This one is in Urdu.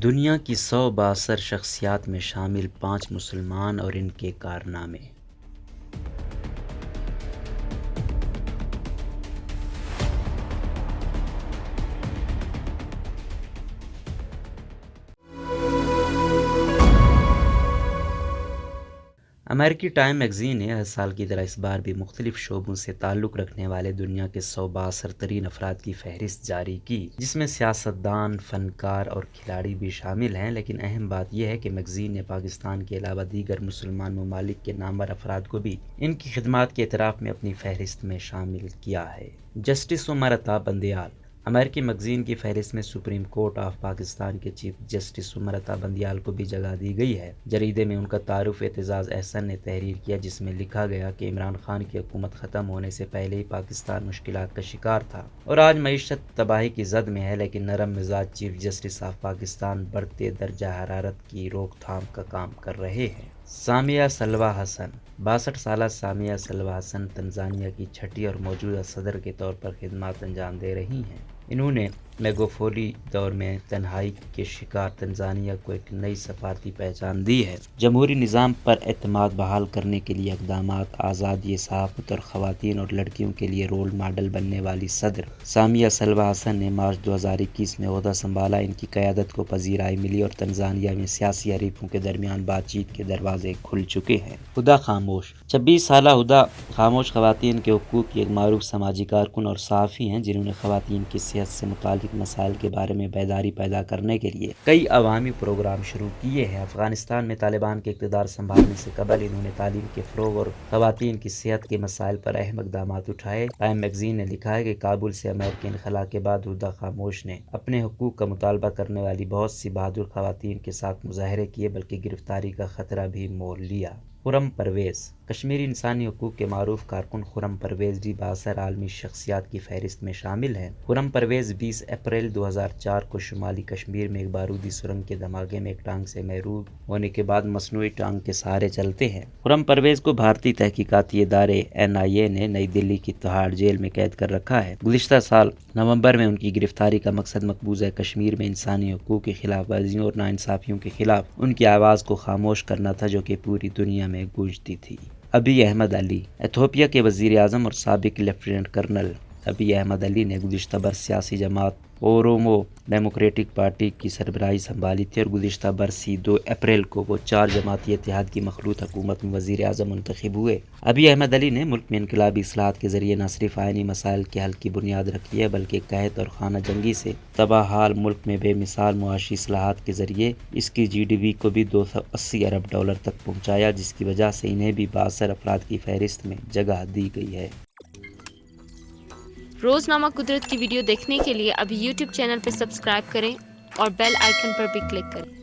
دنیا کی 100 بااثر شخصیات میں شامل 5 مسلمان اور ان کے کارنامے۔ امریکی ٹائم میگزین نے ہر سال کی طرح اس بار بھی مختلف شعبوں سے تعلق رکھنے والے دنیا کے 100 بااثر ترین افراد کی فہرست جاری کی، جس میں سیاستدان، فنکار اور کھلاڑی بھی شامل ہیں۔ لیکن اہم بات یہ ہے کہ میگزین نے پاکستان کے علاوہ دیگر مسلمان ممالک کے نامور افراد کو بھی ان کی خدمات کے اعتراف میں اپنی فہرست میں شامل کیا ہے۔ جسٹس عمر عطا بندیال۔ امریکی میگزین کی فہرست میں سپریم کورٹ آف پاکستان کے چیف جسٹس عمر عطا بندیال کو بھی جگہ دی گئی ہے۔ جریدے میں ان کا تعارف اعتزاز احسن نے تحریر کیا، جس میں لکھا گیا کہ عمران خان کی حکومت ختم ہونے سے پہلے ہی پاکستان مشکلات کا شکار تھا اور آج معیشت تباہی کی زد میں ہے، لیکن نرم مزاج چیف جسٹس آف پاکستان بڑھتے درجہ حرارت کی روک تھام کا کام کر رہے ہیں۔ سامیہ سلوی حسن۔ 62 سالہ سامیہ سلوی حسن تنزانیہ کی چھٹی اور موجودہ صدر کے طور پر خدمات انجام دے رہی ہیں۔ انہوں نے میگوفولی دور میں تنہائی کے شکار تنزانیہ کو ایک نئی سفارتی پہچان دی ہے۔ جمہوری نظام پر اعتماد بحال کرنے کے لیے اقدامات، آزادی صحافت اور خواتین اور لڑکیوں کے لیے رول ماڈل بننے والی صدر سامیہ سلوی حسن نے مارچ 2021 میں عہدہ سنبھالا۔ ان کی قیادت کو پذیرائی ملی اور تنزانیہ میں سیاسی حریفوں کے درمیان بات چیت کے دروازے کھل چکے ہیں۔ ہدیٰ خاموش۔ 26 سالہ ہدیٰ خاموش خواتین کے حقوق کی ایک معروف سماجی کارکن اور صحافی ہیں، جنہوں نے خواتین کی صحت سے متعلق مسائل کے بارے میں بیداری پیدا کرنے کے لیے کئی عوامی پروگرام شروع کیے ہیں۔ افغانستان میں طالبان کے اقتدار سنبھالنے سے قبل انہوں نے تعلیم کے فروغ اور خواتین کی صحت کے مسائل پر اہم اقدامات اٹھائے۔ ٹائم میگزین نے لکھا ہے کہ کابل سے امریکی انخلاء کے بعد ہدیٰ خاموش نے اپنے حقوق کا مطالبہ کرنے والی بہت سی بہادر خواتین کے ساتھ مظاہرے کیے، بلکہ گرفتاری کا خطرہ بھی مول لیا۔ خرم پرویز۔ کشمیری انسانی حقوق کے معروف کارکن خرم پرویز بھی بااثر عالمی شخصیات کی فہرست میں شامل ہیں۔ خرم پرویز 20 اپریل 2004 کو شمالی کشمیر میں ایک بارودی سرنگ کے دھماکے میں ایک ٹانگ سے محروم ہونے کے بعد مصنوعی ٹانگ کے سہارے چلتے ہیں۔ خرم پرویز کو بھارتی تحقیقاتی ادارے NIA نے نئی دلی کی تہاڑ جیل میں قید کر رکھا ہے۔ گزشتہ سال نومبر میں ان کی گرفتاری کا مقصد مقبوضہ کشمیر میں انسانی حقوق کی خلاف ورزیوں اور ناانصافیوں کے خلاف ان کی آواز کو خاموش کرنا تھا، جو کہ پوری دنیا میں گونجتی تھی۔ ابی احمد علی۔ ایتھوپیا کے وزیر اعظم اور سابق لیفٹیننٹ کرنل ابی احمد علی نے گزشتہ برس سیاسی جماعت اورومو ڈیموکریٹک پارٹی کی سربراہی سنبھالی تھی اور گزشتہ برس 2 اپریل کو وہ 4 جماعتی اتحاد کی مخلوط حکومت میں وزیر اعظم منتخب ہوئے۔ ابی احمد علی نے ملک میں انقلابی اصلاحات کے ذریعے نہ صرف آئینی مسائل کے حل کی بنیاد رکھی ہے، بلکہ قحط اور خانہ جنگی سے تباہ حال ملک میں بے مثال معاشی اصلاحات کے ذریعے اس کی GDP کو بھی $280 ارب تک پہنچایا، جس کی وجہ سے انہیں بھی بااثر افراد کی فہرست میں جگہ دی گئی ہے۔ روزنامہ قدرت کی ویڈیو دیکھنے کے لیے ابھی YouTube چینل پر سبسکرائب کریں اور بیل آئیکن پر بھی کلک کریں۔